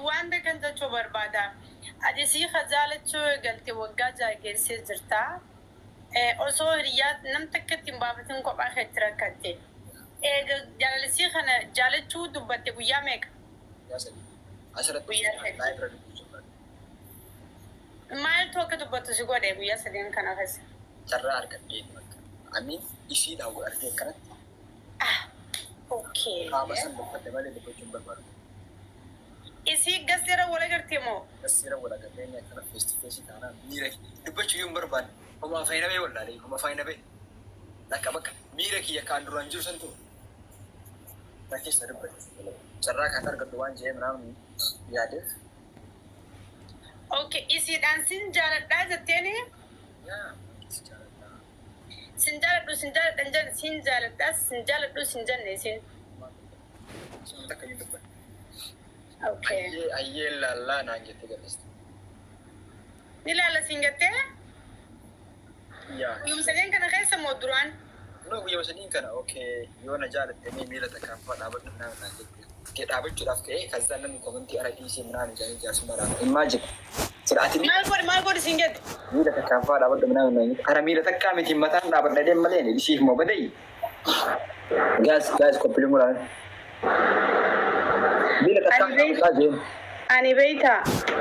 wanda kan jechuu barbaada. Ati sii khazaalachuu galtee waggaa jaageessee jirta. Osoo hiriyaa nam takkatti hin baafatin kophaa keetti rakkatte. Jaalalisii kana jaalachuu dubbatte guyyaa meeqa? Maaltu akka dubbatu si godhe guyyaa sadeen kana keessa? Carraa argadhee amin ishiidhaan wal argee kanatti. Okay. Qaama san dubbadde malee dubbachuun barbaadu. Isii gasseera wal agartee moo? Gasseera wal agartee inni akkana face to face taanaan miira dubbachuu yoo hin barbaanne homaa fayyina bee wallaalee homaa fayyina bee lakka bakka miira kiyya kaan duraan jiru san ta'u. Rakkeessa dubbadde carraa kan argadhu waan jee miraamu yaadeef. Okay, isiidhaan sin jaaladhaa jetteeni? Yaa. Sinjaladhu sin jaaladhaa sinjaladhu sin jenne sin. Takka yoo dubbadde. Okay. Ayyee laallaa naan jettee galiste. Ni laalla sin jettee? Yaa. Guyyuma sadeen kana keessa moo duraan? No, guyyuma sadiin kana okay yoo na jaalattanii miila takkaan fa'aa dhaabadhu naan jettee. Kee dhaabachuudhaaf ka'ee kazzaan namni komantii aradiisii minaan ijaanii jaarsuu maraa. Imagine. Maal godhi sin jette? Miila takkaan fa'aa dhaabadhu minaan jettee. Ara miila takkaa miti mataan dhaabadha deem malee ishii moo badai. Gaas koppiin muraan. Miila takkaan dhaabadhaa deem. Ani beeyta.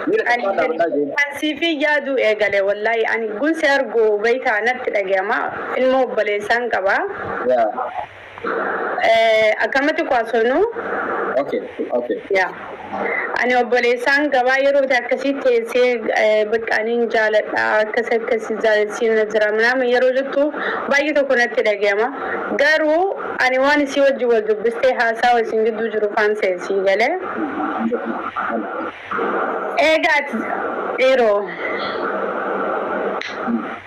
Miila takkaan dhaabadhaa deem. Ansiifi yaadu eegale wallahi ani gunsi argu beeyta natti dhaga'ama ilma obboleessaan qaba. Yaa. Akkamatti kwaasonu? Okay. Yaa. Ani obboleessaan gabaa yeroo akkasii teessee baqqaaniin jaaladha akkasii jaalasiin jira minaamin yeroo jettu baay'ee tokko natti dhaga'ama. Garuu ani waan isii wajji wal dubbistee haasaa wasiin gidduu jiru faansee galee. Eegaati dhiiroo.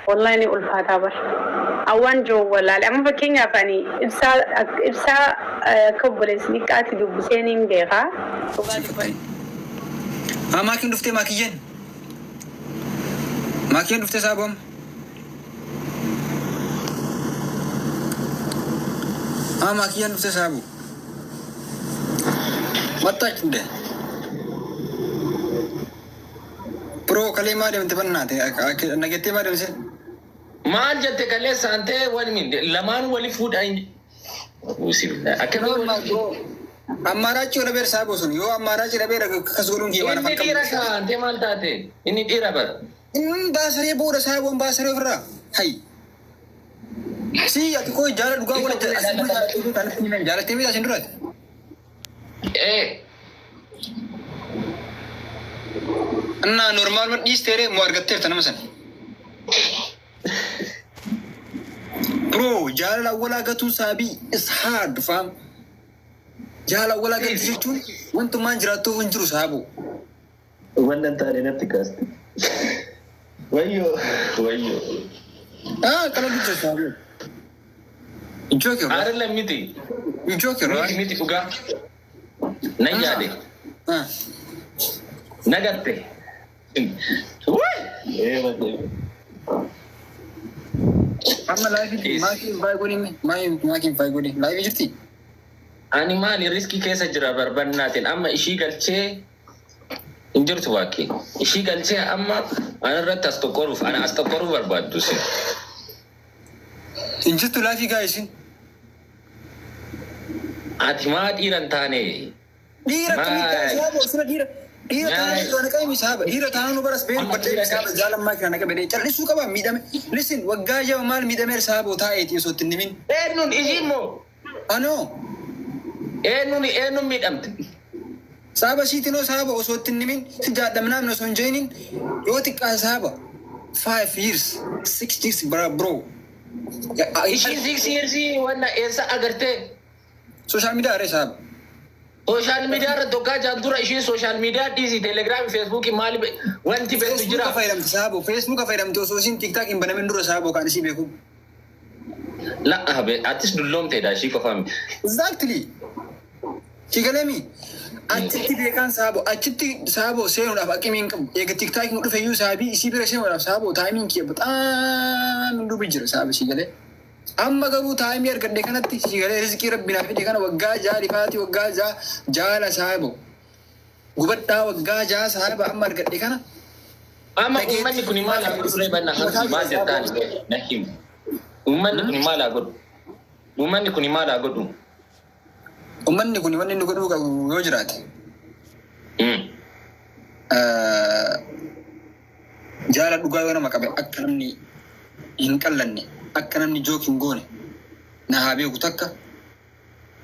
Wallahi ni ulfaataa bara. Awwaan joo wallaale amma fakkeenyaaf ani ibsaa akka obboleessi dhiqqaatti dubbisee ni beekaa. Maakiin dhuftee maakiyyeen? Maakiyyeen dhuftee saaboom? Maakiyyeen dhuftee saabu? Mattaach hunde? Pro kalee maa deemte bannaate? Nagettee maa deemte? Maal jette kalee saantee lamaan wali fuudhan. Ammaaraachi yoo dhabeera saaboo sun yoo ammaaraachi dhabeera akkas godhuun kee waan Inni dhiira saantee maal taate? Inni dhiira bara. Inni baasaree booda saaboon baasaree ofirraa. Hayi. Si ati koo jaala dhugaa wala jaalattee miidhaa sin duraati. Annaa normaal dhiisteeree moo argatteerta nama sana. Bro, jaalala walaa gatuu saabii is hard fam. Jaalala walaa gatuu jechuun wantumaan jiraattuuf hin jiru saaboo. Wannan taane natti kaaste. Wayyoo. Kana dubbisa saaboo. Injooke bro. Aarilla miti. Injooke bro. Miti dhugaa. Nan yaade. Nagatte. Amma laayifii maakiin faayii godhi laayifii jirti? Ani maali riskii keessa jira barbannaatiin amma ishii galchee hin jirtu waaqii. Ishii galchee amma ana irratti as tokkoruu barbaaddu si. Hin jirtu laayifii gaa isin? Ati maa dhiiran taane? Dhiira kamii saaboo sira dhiira. Dhiira taanaan yoo naqaa himi saaba. Dhiira taanaan nu baras beenu badee saaba jaalammaa kira naqa bedee callisuu qaba miidhame. Listen waggaa jaba maal miidhameer saaboo taa'eeti osoo itti nimin. Eenyuun ishiin moo? Anoo. Eenyuun miidhamte? Saaba siitinoo saaba osoo itti nimin si jaadhamnaam osoo hin jeinin yoo xiqqaa saaba 5 years 6 years bro. Ishiin 6 years wanna eessa agartee? Social media aree saaba. Social media irratti tokkaa jaandura ishiin social media dhiisii telegiraamii feesbuukii maali wanti beektu jira. Feesbuuka fayyadamte osoo isin tiktaak hin banamin dura saaboo kan isii beeku. La'aabe atis dulloomteedha ishii qofa miti. Exactly. Kigalemi. Achitti beekaan saaboo achitti saaboo seenuudhaaf aqimiin qabu. Eega tiktaakiin dhufe iyyuu saabii isii bira seenuudhaaf saaboo taayimiin kee baxaan hin dubi jira saaba ishii galee. Amma garuu taayimii argadde kanatti ishii galee rizqii rabbinaaf fide kana waggaa jaalifaati waggaa jaala saaboo. gubadhaa waggaa jaha saaba amma argadhe kana. Amma uummanni kun maal haa godhu reebanna kan maal jettaan na himu. Uummanni kun maal haa godhu? Uummanni kun maal haa godhu? Uummanni kun wanni inni godhuu qabu yoo jiraate. Jaala dhugaa yoo nama qabe akka namni hin qallanne akka namni jook hin goone na haa beeku takka.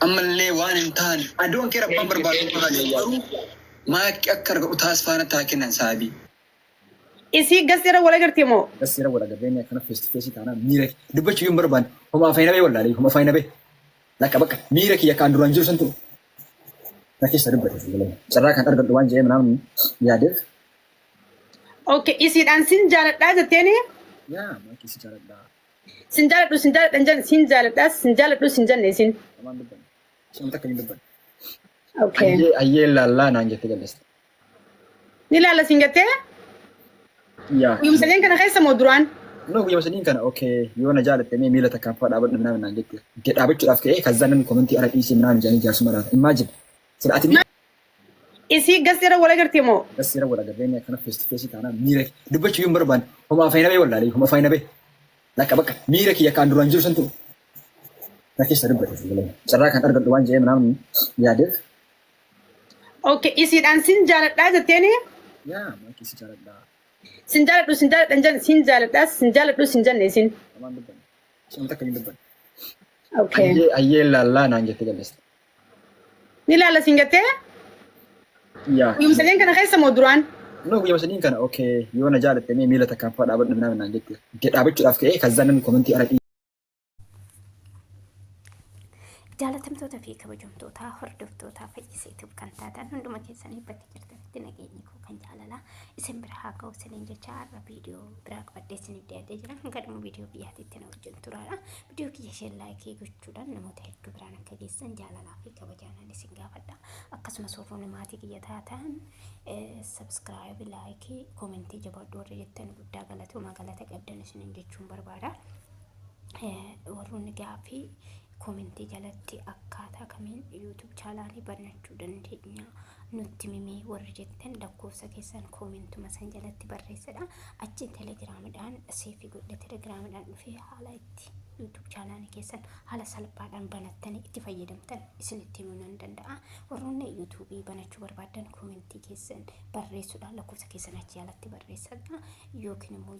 Ammallee waan hin taane adoon kee rabbaan barbaadu garuu maakii akka argatu taasifaan taa kennan saabii. Isi gasira wala garti mo. Gasira wala garti ne kana face to face taana miira dubbachuu yoo barbaanne homa faayina bee wallaalee homa faayina bee lakka bakka miira kiyya kan duraan jiru santu nakeessa dubbate carraa kan argadhu waan jee namni yaadeef. Okay, isi dan sin jaaladhaa jetteeni? Yaa maakii si jaaladhaa. Sin jaaladhu jan sin jaaladhaa sin jaaladhu sin janne isin. Amaan dubbanne. Sin takka hin dubbanne. Okay. Ayyee laallaa naan jette galleessa. Ni laalla sin jettee? Yaa. Guyyuma sadiin kana keessa moo duraan? No, guyyuma sadiin kana okay yoo na jaalatte mee miila takkaan fa'aa dhaabadhu minaan naan jette. Dhaabachuudhaaf ka'ee kazzaan namni komentii ara dhiisee minaan jaanii jaarsuma laata. Imagine. Sidhaatiin. Isi gasira wala garti mo. Gasira wala garti ne kana face to face taana miira dubbachuu yoo barbaanne homa faayina bee wallaalee homa faayina bee lakka bakka miira kiyya kan duraan jiru santu nakeessa dubbate carraa kan argadhu waan jee namni yaadeef. Okay, isi dan sin jaaladhaa jetteeni? Yaa maakii si jaaladhaa. Sin jaaladhu jan sin jaaladhaa sin jaaladhu sin janne isin. Amaan dubbanne. Sin takka hin dubbanne. Okay. Ayyee laallaa naan jette galleessa. Ni laalla sin jettee? Yaa. Guyyuma sadiin kana keessa moo duraan? No, guyyuma sadiin kana okay yoo na jaalatte mee miila takkaan fa'aa dhaabadhu minaan naan jette. Dhaabachuudhaaf ka'ee kazzaan namni komentii ara jaalatamtoota fi kabajamtoota hordoftoota fayyisituuf kan taatan hunduma keessanii bakka jirtanitti nageenyi koo kan jaalalaa isin bira haa ga'u isiniin jecha har'a viidiyoo biraa qabadhee isiniif dhiyaatee jiran gadhuma viidiyoo biyyaatiitti na wajjin turaadha. Viidiyoo kiyya isheen laayikii gochuudhaan namoota hedduu biraan akka geessan jaalalaa fi kabajaan isin gaafadha. Akkasumas warroonni maatii kiyya taatan sabskiraayib, laayikii, koomentii jabaadhu warra jettan guddaa galatoomaa galata qabdan isiniin jechuun barbaada. Warroonni gaafii komentii jalatti akkaataa kamiin YouTube chaanaalii banachuu dandeenya nutti mimee warri jettan lakkoofsa keessan komentuma san jalatti barreessadha. Achiin telegiraamidhaan seefii godhe telegiraamidhaan dhufee haala itti YouTube chaanaalii keessan haala salphaadhaan banattanii itti fayyadamtan isinitti himuu nan danda'a. Warroonni YouTube banachuu barbaadan komentii keessan barreessuudhaan lakkoofsa keessan achi jalatti barreessadha. Yookiin immoo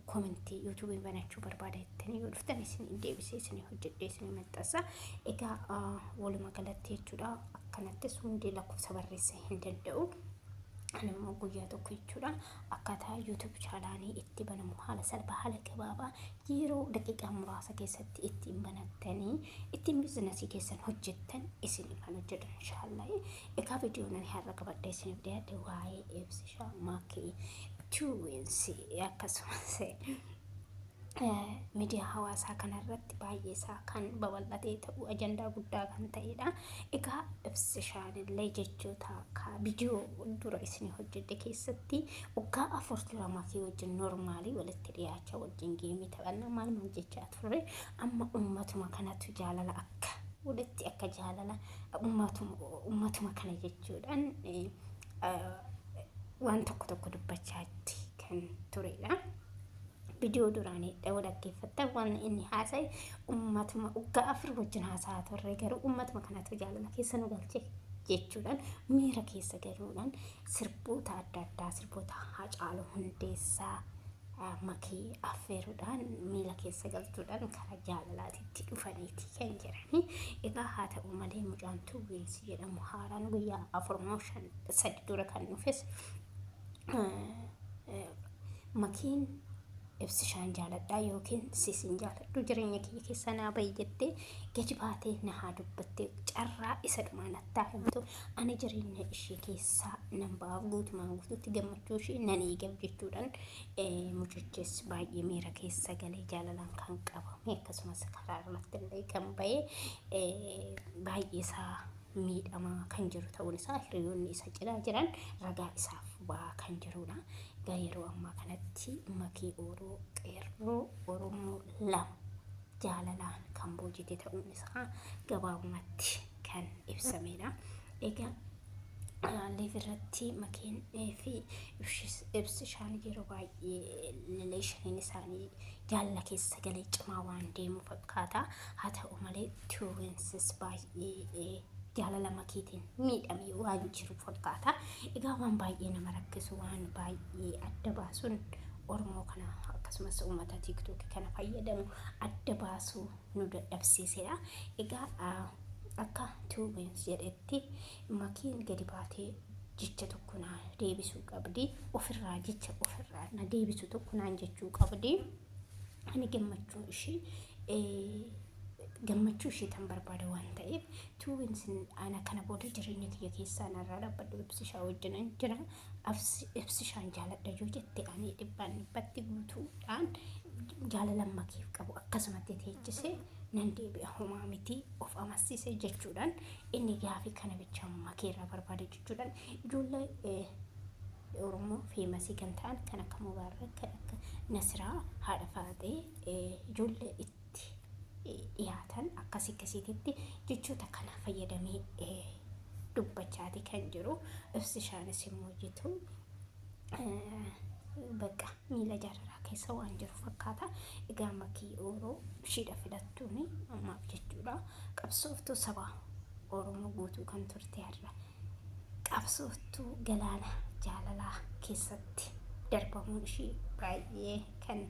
komentii YouTube banachuu barbaada jettanii yoo dhuftan isin deebisee isin hojjedhee isin maxxansa. Egaa walumaa galatti jechuudha akkanattis hundi lakkoofsa barreessuu hin danda'u. Anammoo guyyaa tokko jechuudha akkaataa YouTube chaanaalii itti banamu haala salphaa haala gabaabaa yeroo daqiiqaa muraasa keessatti ittiin banattanii ittiin biizinasii keessan hojjettan isin kan hojjetan inshaallah. Egaa viidiyoon ani har'a qabadhee isiniif dhiyaadhe waa'ee eebsishaa maakii tuwinsi akkasumas miidiyaa hawaasaa kanarratti baay'ee isaa kan babal'atee ta'u ajandaa guddaa kan ta'edha. Egaa eebsishaanillee jechoota viidiyoo dura isin hojjedhe keessatti waggaa 4 dura maakii wajjin noormaalii walitti dhiyaachaa wajjin geemii taphannaa maal jechaa turre amma ummatuma kanatu jaalala akka walitti akka jaalala ummatuma kana jechuudhaan waan tokko dubbachaatti kan turedha. Video duraanii dhawoo dhaggeeffattan waan inni haasa'e ummatuma waggaa 4 wajjin haasa'aa turre garuu ummatuma kanatu jaalala keessa nu galche jechuudhaan miira keessa galuudhaan sirboota adda addaa sirboota Haacaaluu Hundeessaa makii affeeruudhaan miila keessa galchuudhaan karaa jaalalaatitti dhufaniiti kan jirani. Egaa haa ta'u malee mucaan Tuwinsi jedhamu haaraan guyyaa 4 dura kan dhufes makiin eebsishaan jaaladhaa yookiin sisin jaaladhu jireenya kiyya keessa naa bahi jettee gadi baatee na haa dubbattee carraa isa dhumaan attaa himtu ani jireenya ishee keessaa nan ba'a guutumaan guutuutti gammachuu ishee nan eegam jechuudhaan mucichis baay'ee miira keessa galee jaalalaan kan qabame akkasumas karaa irratti illee kan bahee baay'ee isaa miidhamaa kan jiru ta'uun isaa hiriyoonni isa cinaa jiran ragaa isaaf ba'aa kan jirudha. Egaa yeroo ammaa kanatti makii qeerroo Oromoo lama jaalalaan kan boojite ta'uun isaa gabaabumatti kan ibsamedha. Egaa livirratti makiin fi ibsishaan yeroo baay'ee rileeshiniin isaanii jaalala keessa galee cimaa waan deemu fakkaata. Haa ta'u malee tiwinsis baay'ee jaalala makiitiin miidhamee waan jiru fakkaata. Egaa waan baay'ee nama rakkisu waan baay'ee adda baasuun Oromoo kana akkasumas uummata tiktookii kana fayyadamu adda baasuu nu dadhabsiisedha. Egaa akka tuubins jedhetti makiin gadi baatee jecha tokko na deebisuu qabdi. Ofirraa jecha ofirraa na deebisu tokko naan jechuu qabdi. Ani gammachuu ishee tan barbaada waan ta'eef tuubins ana kana booda jireenya kiyya keessaa narraa dhaabbadhu ibsishaa wajjinan jira. Ibsishaan jaaladha yoo jette ani dhibbaan dhibbatti guutuudhaan jaalala makiif qabu akkasumatti teechisee nan deebi'a homaa miti of amansiise jechuudhaan inni gaafii kana bicha makeerraa barbaada jechuudhaan ijoollee Oromoo feemasii kan ta'an kan akka Mubaarak kan akka Nasiraa haadha Faatee ijoollee itti dhiyaatan akkasitti jechoota kana fayyadamee dubbachaati kan jiru. Ibsishaanis immoo jitu bakka miila jaalalaa keessa waan jiru fakkaata. Egaa makii Oromoo shiidha filattuuni ammaaf jechuudha. Qabsooftuu saba Oromoo guutuu kan turte har'a qabsooftuu galaana jaalalaa keessatti darbamuun ishii baay'ee kan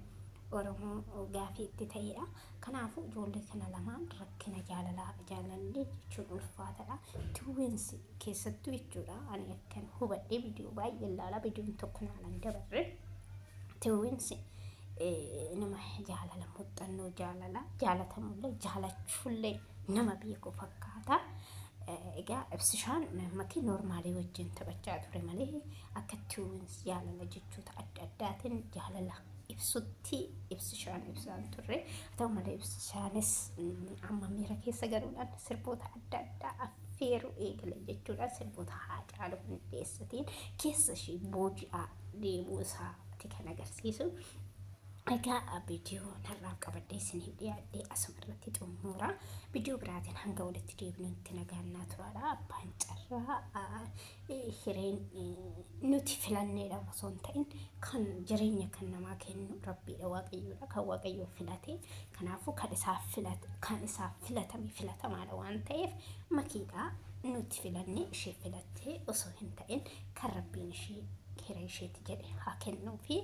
Oromoo gaafii itti ta'edha. Kanaafuu ijoollee kana lamaan rakkina jaalallee jechuun ulfaataadha. Tuwins keessattuu jechuudha. Ani akkan hubadhee viidiyoo baay'ee ilaala. Viidiyoon tokko naalan dabarre. Tuwins nama jaalala muuxannoo jaalatamullee jaalachuullee nama beeku fakkaata. Egaa ibsishaan makii noormaalii wajjin taphachaa ture malee akka tuwins jaalala jechoota adda addaatiin jaalala ibsutti ibsishaan ibsaan turre. Haa ta'u malee ibsishaanis amma miira keessa galuudhaan sirboota adda addaa affeeruu eegale jechuudha. Sirboota Haacaaluu Hundeessaatiin keessa ishee booji'aa deemuu isaati kan agarsiisu. Egaa viidiyoo narraa qabadhee isiniif dhiyaadhee asuma irratti xumura. Viidiyoo biraatiin hanga walitti deebinutti nagaan turaa. Abbaan carraa hireen nuti filanneedha osoo hin ta'in kan jireenya kan namaa kennu Rabbiidha, Waaqayyoodha. Kan Waaqayyoo filate kanaafuu kan isaaf filatame filatamaadha waan ta'eef makiidha nuti filannee ishee filattee osoo hin ta'in kan Rabbiin ishee hiree isheetti jedhe haa kennuufi.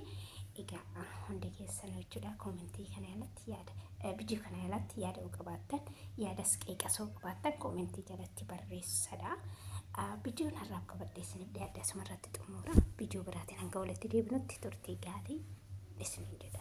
Egaa hundi keessan jechuudha. Koomentii kana jalatti yaada viidiyoo kana jalatti yaada qabaattan yaadas qeeqasoo qabaattan koomentii jalatti barreessadha. Viidiyoon har'aaf qabadhee isiniif dhiyaadhe asuma irratti xumura. Viidiyoo biraatiin hanga walitti deebinutti turtii gaarii isiniin jedha.